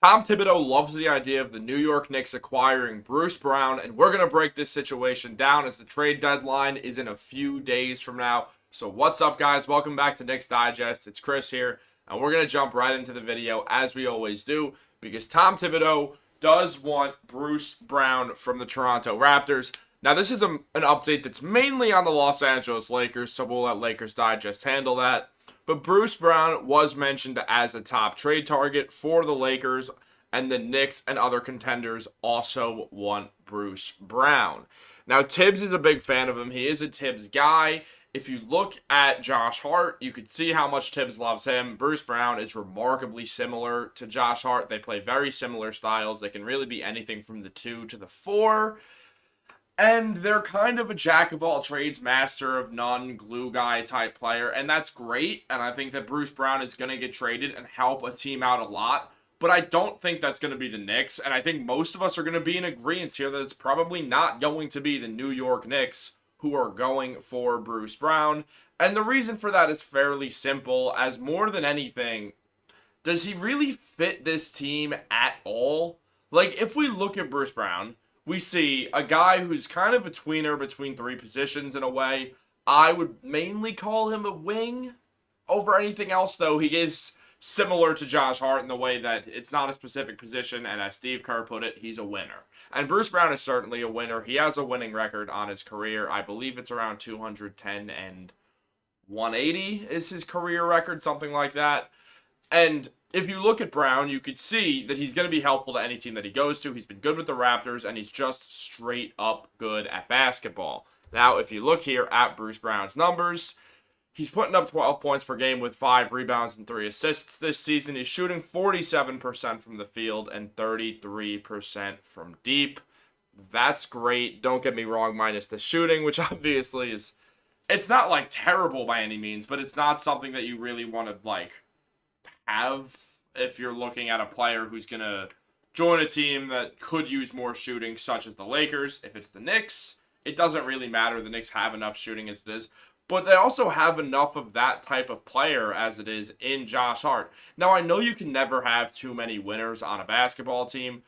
Tom Thibodeau loves the idea of the New York Knicks acquiring Bruce Brown, and we're going to break this situation down as the trade deadline is in a few days from now. So what's up, guys? Welcome back to Knicks Digest. It's Chris here, and we're going to jump right into the video as we always do because Tom Thibodeau does want Bruce Brown from the Toronto Raptors. Now, this is an update that's mainly on the Los Angeles Lakers, so we'll let Lakers Digest handle that. But Bruce Brown was mentioned as a top trade target for the Lakers, and the Knicks and other contenders also want Bruce Brown. Now, Tibbs is a big fan of him. He is a Tibbs guy. If you look at Josh Hart, you could see how much Tibbs loves him. Bruce Brown is remarkably similar to Josh Hart. They play very similar styles. They can really be anything from the 2 to the 4. And they're kind of a jack-of-all-trades, master-of-none, glue guy type player. And that's great. And I think that Bruce Brown is going to get traded and help a team out a lot. But I don't think that's going to be the Knicks. And I think most of us are going to be in agreement here that it's probably not going to be the New York Knicks who are going for Bruce Brown. And the reason for that is fairly simple. As more than anything, does he really fit this team at all? Like, if we look at Bruce Brown, we see a guy who's kind of a tweener between three positions in a way. I would mainly call him a wing over anything else, though. He is similar to Josh Hart in the way that it's not a specific position, and as Steve Kerr put it, he's a winner. And Bruce Brown is certainly a winner. He has a winning record on his career. I believe it's around 210 and 180 is his career record, something like that. And if you look at Brown, you could see that he's going to be helpful to any team that he goes to. He's been good with the Raptors, and he's just straight up good at basketball. Now, if you look here at Bruce Brown's numbers, he's putting up 12 points per game with 5 rebounds and 3 assists this season. He's shooting 47% from the field and 33% from deep. That's great. Don't get me wrong, minus the shooting, which obviously is, it's not like terrible by any means, but it's not something that you really want to have if you're looking at a player who's going to join a team that could use more shooting, such as the Lakers. If it's the Knicks, it doesn't really matter. The Knicks have enough shooting as it is, but they also have enough of that type of player as it is in Josh Hart. Now, I know you can never have too many winners on a basketball team,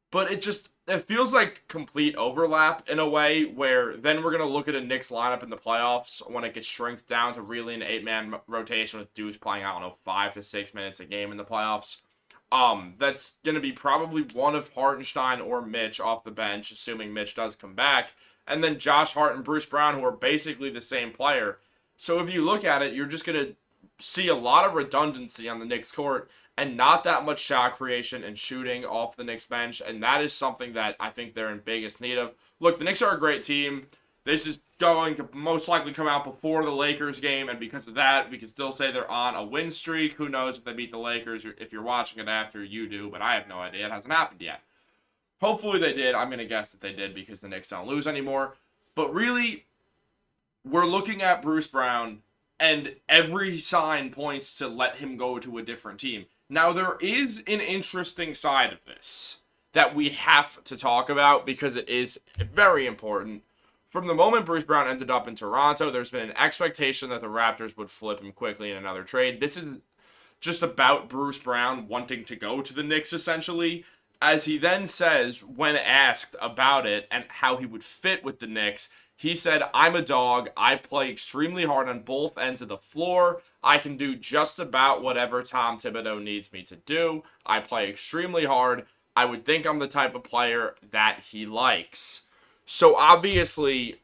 but it feels like complete overlap in a way where then we're going to look at a Knicks lineup in the playoffs when it gets shrinked down to really an 8-man rotation with dudes playing, 5 to 6 minutes a game in the playoffs. That's going to be probably one of Hartenstein or Mitch off the bench, assuming Mitch does come back. And then Josh Hart and Bruce Brown, who are basically the same player. So if you look at it, you're just going to see a lot of redundancy on the Knicks court and not that much shot creation and shooting off the Knicks bench. And that is something that I think they're in biggest need of. Look, the Knicks are a great team. This is going to most likely come out before the Lakers game. And because of that, we can still say they're on a win streak. Who knows if they beat the Lakers or if you're watching it after, you do. But I have no idea. It hasn't happened yet. Hopefully they did. I'm going to guess that they did because the Knicks don't lose anymore. But really, we're looking at Bruce Brown, and every sign points to let him go to a different team. Now, there is an interesting side of this that we have to talk about because it is very important. From the moment Bruce Brown ended up in Toronto, there's been an expectation that the Raptors would flip him quickly in another trade. This is just about Bruce Brown wanting to go to the Knicks, essentially, as he then says, when asked about it and how he would fit with the Knicks, he said, "I'm a dog. I play extremely hard on both ends of the floor. I can do just about whatever Tom Thibodeau needs me to do. I play extremely hard. I would think I'm the type of player that he likes." So obviously,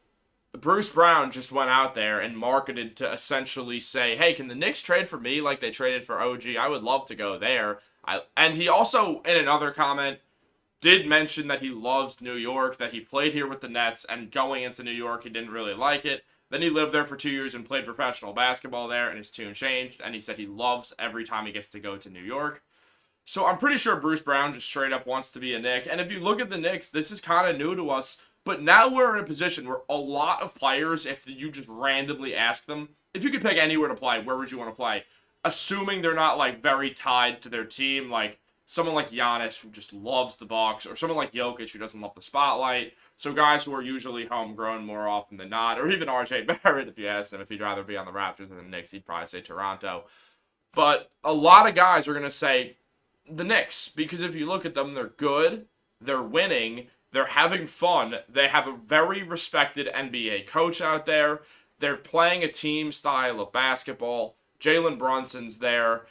Bruce Brown just went out there and marketed to essentially say, hey, can the Knicks trade for me like they traded for OG? I would love to go there. And he also, in another comment, did mention that he loves New York, that he played here with the Nets, and going into New York, he didn't really like it. Then he lived there for 2 years and played professional basketball there, and his tune changed, and he said he loves every time he gets to go to New York. So I'm pretty sure Bruce Brown just straight up wants to be a Knick. And if you look at the Knicks, this is kind of new to us, but now we're in a position where a lot of players, if you just randomly ask them, if you could pick anywhere to play, where would you want to play? Assuming they're not, very tied to their team, someone like Giannis, who just loves the box, or someone like Jokic, who doesn't love the spotlight. So guys who are usually homegrown more often than not, or even RJ Barrett, if you asked him if he'd rather be on the Raptors than the Knicks, he'd probably say Toronto. But a lot of guys are going to say, the Knicks, because if you look at them, they're good, they're winning, they're having fun, they have a very respected NBA coach out there, they're playing a team style of basketball, Jalen Brunson's there,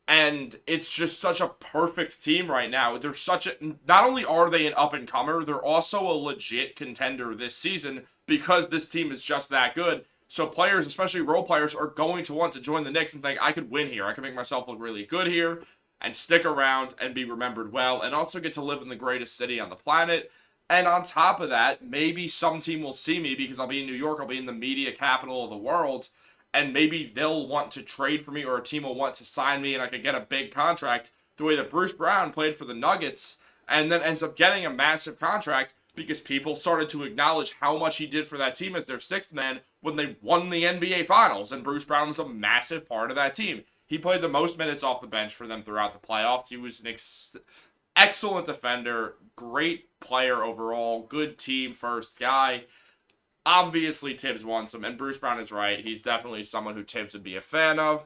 and it's just such a perfect team right now. They're such a, not only are they an up and comer, they're also a legit contender this season because this team is just that good. So players, especially role players, are going to want to join the Knicks and think, I could win here. I can make myself look really good here and stick around and be remembered well and also get to live in the greatest city on the planet. And on top of that, maybe some team will see me because I'll be in New York. I'll be in the media capital of the world. And maybe they'll want to trade for me or a team will want to sign me and I could get a big contract the way that Bruce Brown played for the Nuggets and then ends up getting a massive contract because people started to acknowledge how much he did for that team as their sixth man when they won the NBA Finals. And Bruce Brown was a massive part of that team. He played the most minutes off the bench for them throughout the playoffs. He was an excellent defender, great player overall, good team first guy. Obviously, Tibbs wants him, and Bruce Brown is right. He's definitely someone who Tibbs would be a fan of.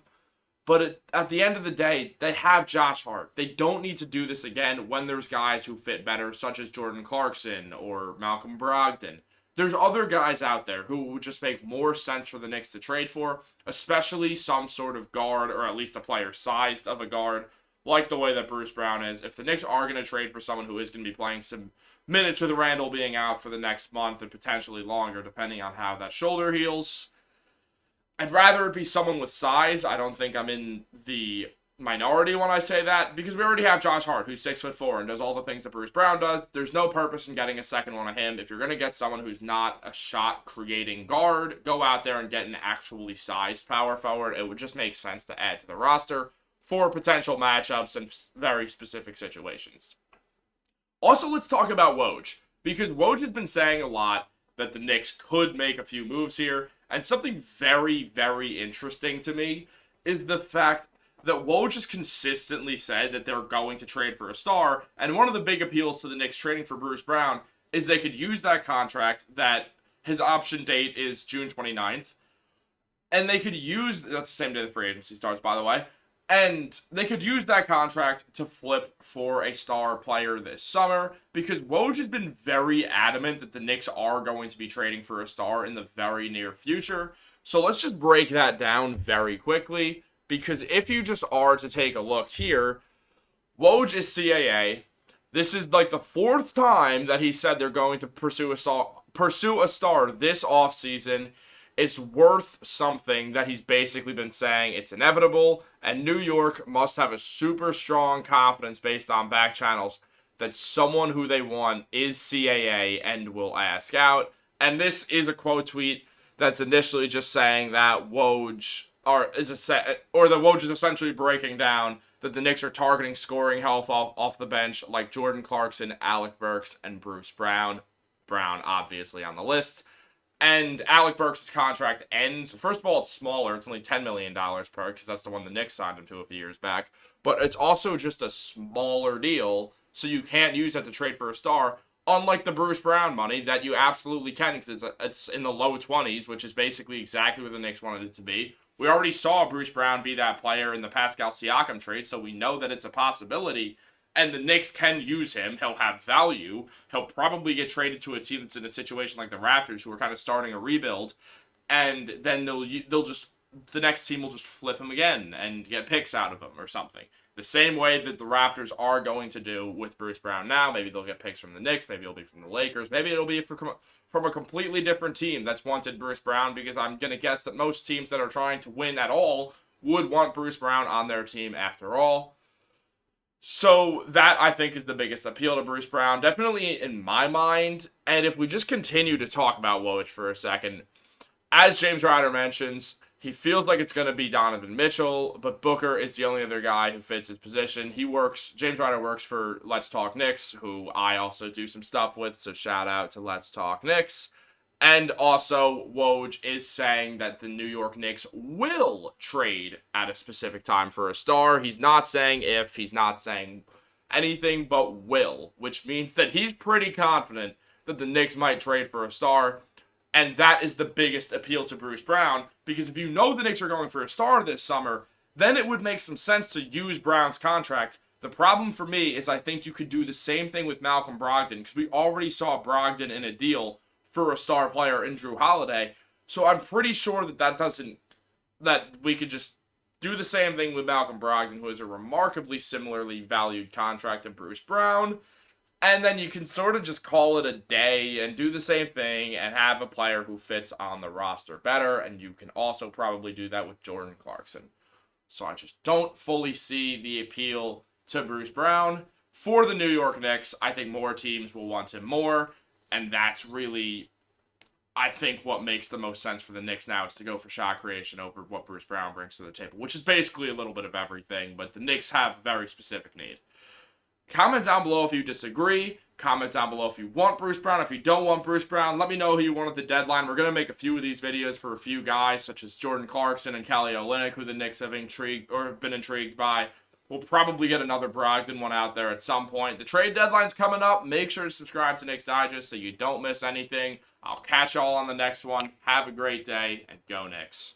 But at the end of the day, they have Josh Hart. They don't need to do this again when there's guys who fit better, such as Jordan Clarkson or Malcolm Brogdon. There's other guys out there who would just make more sense for the Knicks to trade for, especially some sort of guard, or at least a player sized of a guard, like the way that Bruce Brown is. If the Knicks are going to trade for someone who is going to be playing some minutes with Randall being out for the next month and potentially longer, depending on how that shoulder heals, I'd rather it be someone with size. I don't think I'm in the minority when I say that, because we already have Josh Hart, who's 6'4" and does all the things that Bruce Brown does. There's no purpose in getting a second one of him. If you're going to get someone who's not a shot-creating guard, go out there and get an actually sized power forward. It would just make sense to add to the roster for potential matchups and very specific situations. Also, let's talk about Woj, because Woj has been saying a lot that the Knicks could make a few moves here, and something very, very interesting to me is the fact that Woj has consistently said that they're going to trade for a star, and one of the big appeals to the Knicks trading for Bruce Brown is they could use that contract that his option date is June 29th, and they could use, that's the same day the free agency starts, by the way, and they could use that contract to flip for a star player this summer, because Woj has been very adamant that the Knicks are going to be trading for a star in the very near future. So let's just break that down very quickly, because if you just are to take a look here, Woj is CAA. This is like the fourth time that he said they're going to pursue a star this offseason. It's worth something that he's basically been saying it's inevitable, and New York must have a super strong confidence based on back channels that someone who they want is CAA and will ask out. And this is a quote tweet that's initially just saying that Woj, or that Woj is essentially breaking down that the Knicks are targeting scoring help off the bench like Jordan Clarkson, Alec Burks, and Bruce Brown. Brown obviously on the list. And Alec Burks' contract ends. First of all, it's smaller. It's only $10 million per, because that's the one the Knicks signed him to a few years back. But it's also just a smaller deal, so you can't use that to trade for a star, unlike the Bruce Brown money that you absolutely can, because it's in the low 20s, which is basically exactly where the Knicks wanted it to be. We already saw Bruce Brown be that player in the Pascal Siakam trade, so we know that it's a possibility. And the Knicks can use him. He'll have value. He'll probably get traded to a team that's in a situation like the Raptors, who are kind of starting a rebuild. And then the next team will just flip him again and get picks out of him or something. The same way that the Raptors are going to do with Bruce Brown now. Maybe they'll get picks from the Knicks. Maybe it'll be from the Lakers. Maybe it'll be from a completely different team that's wanted Bruce Brown, because I'm going to guess that most teams that are trying to win at all would want Bruce Brown on their team after all. So that, I think, is the biggest appeal to Bruce Brown, definitely in my mind. And if we just continue to talk about Woj for a second, as James Ryder mentions, he feels like it's going to be Donovan Mitchell, but Booker is the only other guy who fits his position. James Ryder works for Let's Talk Knicks, who I also do some stuff with, so shout out to Let's Talk Knicks. And also, Woj is saying that the New York Knicks will trade at a specific time for a star. He's not saying if, he's not saying anything but will, which means that he's pretty confident that the Knicks might trade for a star. And that is the biggest appeal to Bruce Brown, because if you know the Knicks are going for a star this summer, then it would make some sense to use Brown's contract The problem for me is I think you could do the same thing with Malcolm Brogdon because we already saw Brogdon in a deal for a star player in Drew Holiday. So I'm pretty sure that we could just do the same thing with Malcolm Brogdon, who has a remarkably similarly valued contract to Bruce Brown. And then you can sort of just call it a day and do the same thing and have a player who fits on the roster better. And you can also probably do that with Jordan Clarkson. So I just don't fully see the appeal to Bruce Brown. For the New York Knicks, I think more teams will want him more. And that's really, I think, what makes the most sense for the Knicks now is to go for shot creation over what Bruce Brown brings to the table, which is basically a little bit of everything. But the Knicks have a very specific need. Comment down below if you disagree. Comment down below if you want Bruce Brown. If you don't want Bruce Brown, let me know who you want at the deadline. We're going to make a few of these videos for a few guys, such as Jordan Clarkson and Kelly Olynyk, who the Knicks have been intrigued by. We'll probably get another Brogdon one out there at some point. The trade deadline's coming up. Make sure to subscribe to Knicks Digest so you don't miss anything. I'll catch y'all on the next one. Have a great day, and go Knicks.